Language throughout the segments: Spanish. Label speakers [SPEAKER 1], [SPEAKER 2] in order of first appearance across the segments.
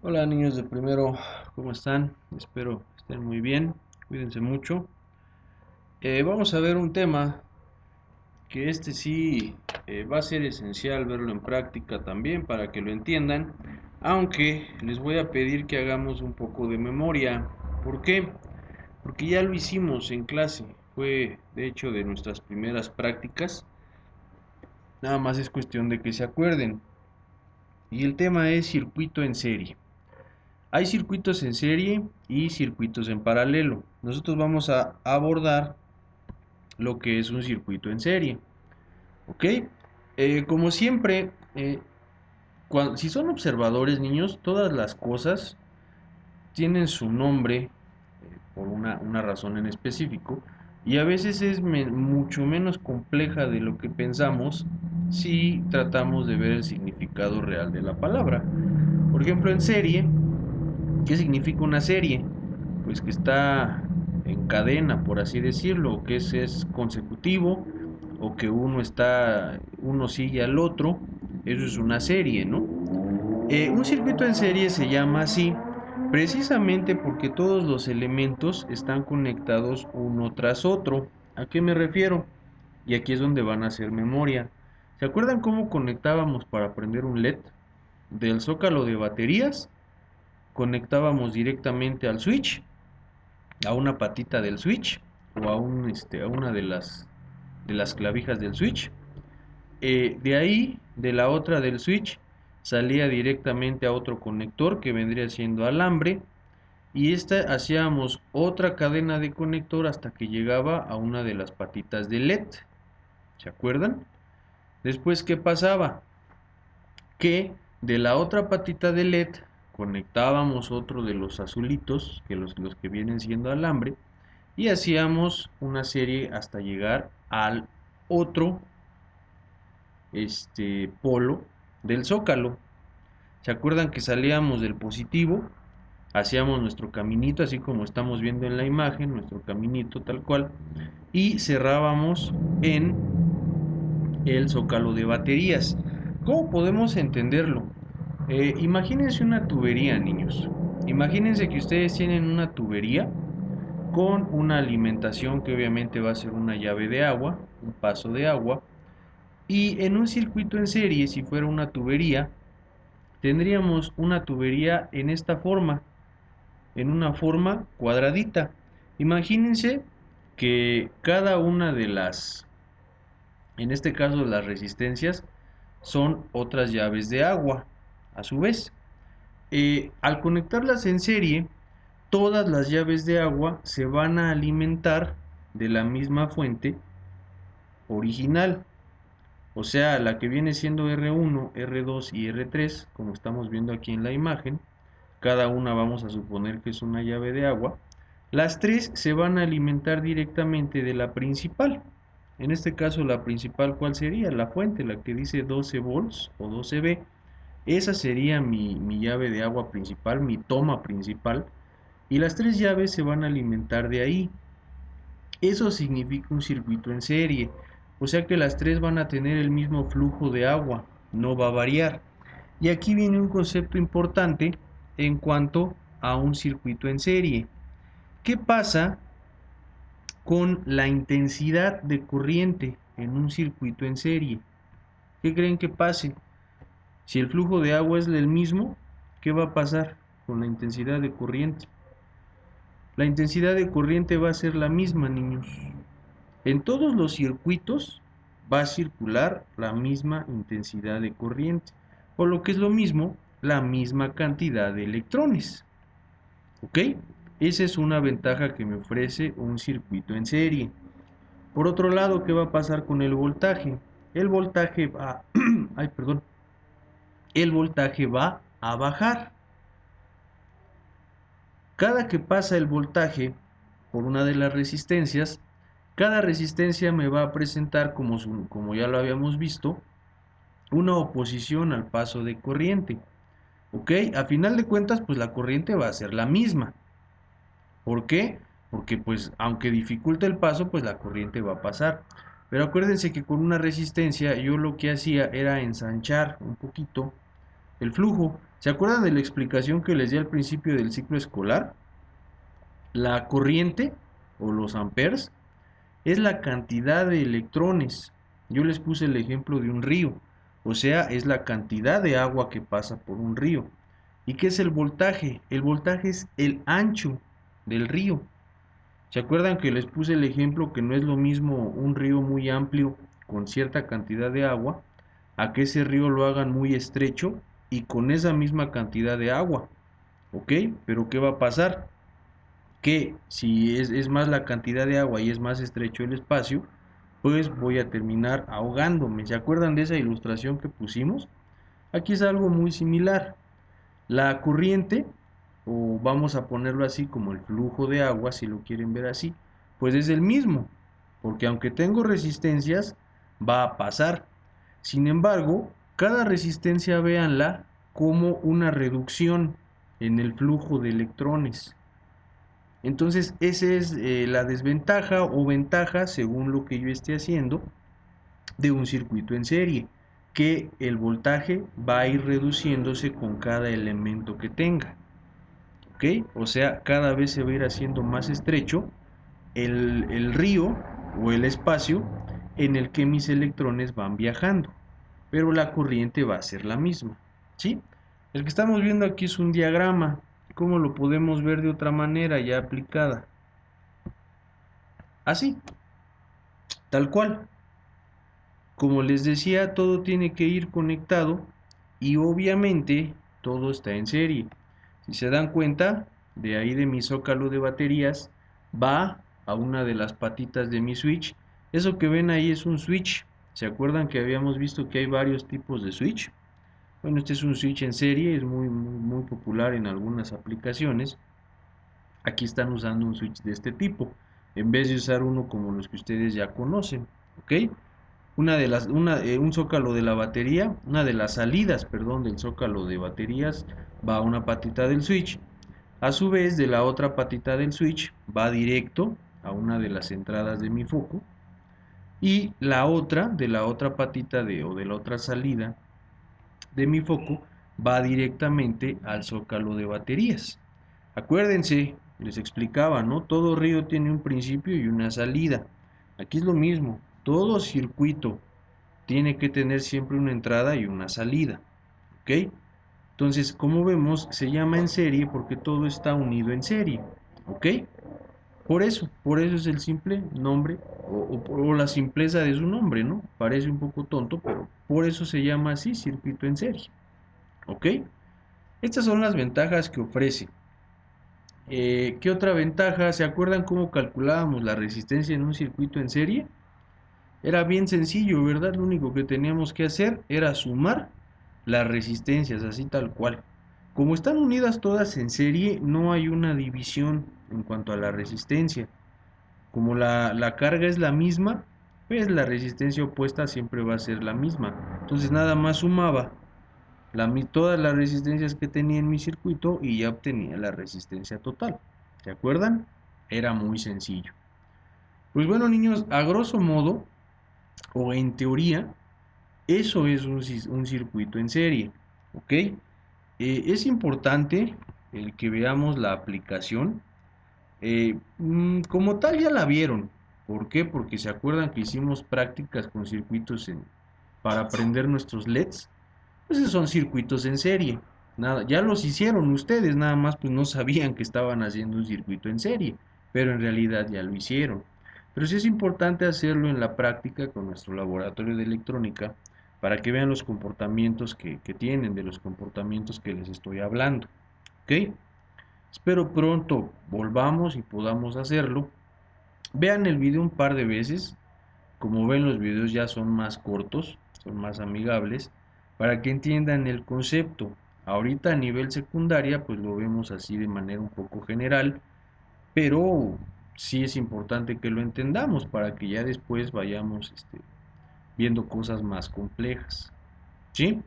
[SPEAKER 1] Hola niños de primero, ¿cómo están? Espero estén muy bien, cuídense mucho. Vamos a ver un tema que este sí va a ser esencial verlo en práctica también para que lo entiendan, aunque les voy a pedir que hagamos un poco de memoria. ¿Por qué? Porque ya lo hicimos en clase, fue de hecho de nuestras primeras prácticas, nada más es cuestión de que se acuerden. Y el tema es circuito en serie. Hay circuitos en serie y circuitos en paralelo. Nosotros vamos a abordar lo que es un circuito en serie. ¿Ok? Como siempre, si son observadores, niños, todas las cosas tienen su nombre por una razón en específico y a veces es mucho menos compleja de lo que pensamos si tratamos de ver el significado real de la palabra. Por ejemplo, en serie, ¿qué significa una serie? Pues que está en cadena, por así decirlo, que es consecutivo o que uno sigue al otro, eso es una serie, ¿no? Un circuito en serie se llama así precisamente porque todos los elementos están conectados uno tras otro. ¿A qué me refiero? Y aquí es donde van a hacer memoria. ¿Se acuerdan cómo conectábamos para prender un LED? Del zócalo de baterías conectábamos directamente al switch, a una patita del switch o a una de las clavijas del switch. De ahí, de la otra del switch, salía directamente a otro conector que vendría siendo alambre y esta hacíamos otra cadena de conector hasta que llegaba a una de las patitas de LED. ¿Se acuerdan? Después, ¿qué pasaba? Que de la otra patita de LED conectábamos otro de los azulitos, que los que vienen siendo alambre, y hacíamos una serie hasta llegar al otro polo del zócalo. ¿Se acuerdan que salíamos del positivo? Hacíamos nuestro caminito, así como estamos viendo en la imagen, nuestro caminito tal cual, y cerrábamos en el zócalo de baterías. ¿Cómo podemos entenderlo? Imagínense una tubería, niños. Imagínense que ustedes tienen una tubería con una alimentación que obviamente va a ser una llave de agua, un paso de agua, y en un circuito en serie, si fuera una tubería, tendríamos una tubería en esta forma, en una forma cuadradita. Imagínense que cada una de en este caso las resistencias, son otras llaves de agua, a su vez. Al conectarlas en serie, todas las llaves de agua se van a alimentar de la misma fuente original, o sea, la que viene siendo R1, R2 y R3, como estamos viendo aquí en la imagen. Cada una vamos a suponer que es una llave de agua. Las tres se van a alimentar directamente de la principal. En este caso, la principal, ¿cuál sería? La fuente, la que dice 12 volts o 12V. Esa sería mi llave de agua principal, mi toma principal. Y las tres llaves se van a alimentar de ahí. Eso significa un circuito en serie. O sea que las tres van a tener el mismo flujo de agua, no va a variar. Y aquí viene un concepto importante en cuanto a un circuito en serie. ¿Qué pasa con la intensidad de corriente en un circuito en serie? ¿Qué creen que pase? Si el flujo de agua es el mismo, ¿qué va a pasar con la intensidad de corriente? La intensidad de corriente va a ser la misma, niños. En todos los circuitos va a circular la misma intensidad de corriente, por lo que es lo mismo, la misma cantidad de electrones. ¿Ok? Esa es una ventaja que me ofrece un circuito en serie. Por otro lado, ¿qué va a pasar con el voltaje? El voltaje va, ay, perdón, el voltaje va a bajar. Cada que pasa el voltaje por una de las resistencias, cada resistencia me va a presentar, como ya lo habíamos visto, una oposición al paso de corriente. ¿Ok? A final de cuentas, pues la corriente va a ser la misma. ¿Por qué? Porque pues aunque dificulte el paso, pues la corriente va a pasar. Pero acuérdense que con una resistencia yo lo que hacía era ensanchar un poquito el flujo. ¿Se acuerdan de la explicación que les di al principio del ciclo escolar? La corriente o los amperes es la cantidad de electrones. Yo les puse el ejemplo de un río, o sea, es la cantidad de agua que pasa por un río. ¿Y qué es el voltaje? El voltaje es el ancho del río. ¿Se acuerdan que les puse el ejemplo que no es lo mismo un río muy amplio con cierta cantidad de agua a que ese río lo hagan muy estrecho y con esa misma cantidad de agua? ¿Ok? Pero ¿qué va a pasar? Que si es más la cantidad de agua y es más estrecho el espacio, pues voy a terminar ahogándome. ¿Se acuerdan de esa ilustración que pusimos? Aquí es algo muy similar. La corriente, o vamos a ponerlo así como el flujo de agua, si lo quieren ver así, pues es el mismo, porque aunque tengo resistencias, va a pasar. Sin embargo, cada resistencia véanla como una reducción en el flujo de electrones. Entonces, esa es la desventaja o ventaja, según lo que yo esté haciendo, de un circuito en serie, que el voltaje va a ir reduciéndose con cada elemento que tenga. ¿Ok? O sea, cada vez se va a ir haciendo más estrecho el río o el espacio en el que mis electrones van viajando, pero la corriente va a ser la misma. ¿Sí? El que estamos viendo aquí es un diagrama. ¿Cómo lo podemos ver de otra manera ya aplicada? Así, tal cual. Como les decía, todo tiene que ir conectado y obviamente todo está en serie. Si se dan cuenta, de ahí de mi zócalo de baterías va a una de las patitas de mi switch. Eso que ven ahí es un switch. ¿Se acuerdan que habíamos visto que hay varios tipos de switch? Bueno, este es un switch en serie, es muy popular en algunas aplicaciones. Aquí están usando un switch de este tipo, en vez de usar uno como los que ustedes ya conocen, ¿ok? Un zócalo de la batería, una de las salidas, perdón, del zócalo de baterías va a una patita del switch. A su vez, de la otra patita del switch va directo a una de las entradas de mi foco. Y la otra, de la otra patita o de la otra salida de mi foco, va directamente al zócalo de baterías. Acuérdense, les explicaba, ¿no? Todo río tiene un principio y una salida. Aquí es lo mismo, todo circuito tiene que tener siempre una entrada y una salida, ¿ok? Entonces, como vemos, se llama en serie porque todo está unido en serie, ¿ok? Por eso es el simple nombre o la simpleza de su nombre, ¿no? Parece un poco tonto, pero por eso se llama así, circuito en serie, ¿ok? Estas son las ventajas que ofrece. ¿Qué otra ventaja? ¿Se acuerdan cómo calculábamos la resistencia en un circuito en serie? Era bien sencillo, ¿verdad? Lo único que teníamos que hacer era sumar las resistencias, así tal cual. Como están unidas todas en serie, no hay una división en cuanto a la resistencia. Como la carga es la misma, pues la resistencia opuesta siempre va a ser la misma. Entonces nada más sumaba todas las resistencias que tenía en mi circuito y ya obtenía la resistencia total. ¿Se acuerdan? Era muy sencillo. Pues bueno, niños, a grosso modo, o en teoría, eso es un circuito en serie. ¿Ok? Es importante el que veamos la aplicación. Como tal ya la vieron. ¿Por qué? Porque se acuerdan que hicimos prácticas con circuitos para aprender nuestros LEDs. Pues esos son circuitos en serie. Nada, ya los hicieron ustedes, nada más pues no sabían que estaban haciendo un circuito en serie, pero en realidad ya lo hicieron. Pero sí es importante hacerlo en la práctica con nuestro laboratorio de electrónica para que vean los comportamientos que tienen, de los comportamientos que les estoy hablando. ¿Ok? Espero pronto volvamos y podamos hacerlo. Vean el video un par de veces. Como ven, los videos ya son más cortos, son más amigables, para que entiendan el concepto. Ahorita a nivel secundaria, pues lo vemos así de manera un poco general, pero sí es importante que lo entendamos para que ya después vayamos viendo cosas más complejas. ¿Sí?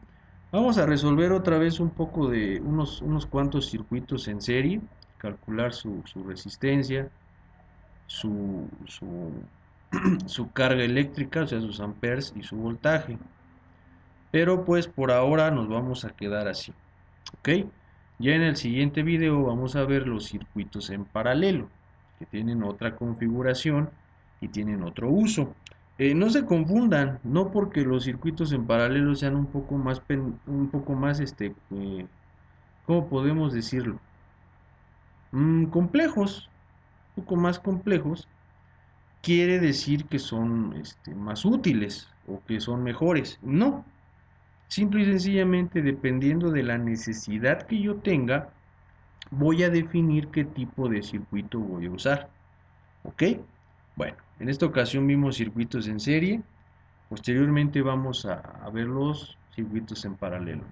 [SPEAKER 1] Vamos a resolver otra vez un poco de unos cuantos circuitos en serie, calcular su resistencia, su, su, su carga eléctrica, o sea, sus amperes y su voltaje. pero pues por ahora nos vamos a quedar así, ¿ok? Ya en el siguiente video vamos a ver los circuitos en paralelo, que tienen otra configuración y tienen otro uso. No se confundan, no porque los circuitos en paralelo sean ¿cómo podemos decirlo? Complejos, un poco más complejos, quiere decir que son más útiles o que son mejores. No, simple y sencillamente dependiendo de la necesidad que yo tenga, voy a definir qué tipo de circuito voy a usar. ¿Ok? Bueno, en esta ocasión vimos circuitos en serie, posteriormente vamos a ver los circuitos en paralelo.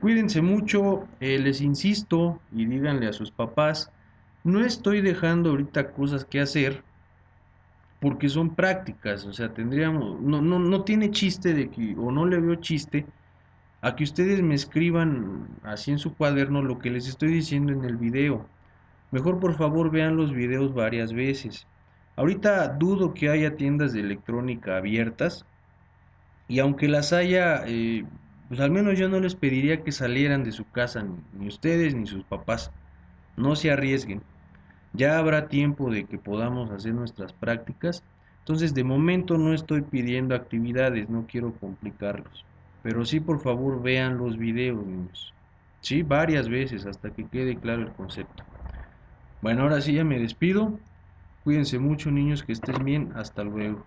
[SPEAKER 1] Cuídense mucho, les insisto y díganle a sus papás, no estoy dejando ahorita cosas que hacer porque son prácticas, o sea, no tiene chiste de que, o no le veo chiste a que ustedes me escriban así en su cuaderno lo que les estoy diciendo en el video. Mejor por favor vean los videos varias veces. Ahorita dudo que haya tiendas de electrónica abiertas y aunque las haya, pues al menos yo no les pediría que salieran de su casa, ni ustedes ni sus papás. No se arriesguen. Ya habrá tiempo de que podamos hacer nuestras prácticas. Entonces, de momento no estoy pidiendo actividades, no quiero complicarlos. Pero sí, por favor, vean los videos, niños. Sí, varias veces hasta que quede claro el concepto. Bueno, ahora sí ya me despido. Cuídense mucho, niños, que estén bien. Hasta luego.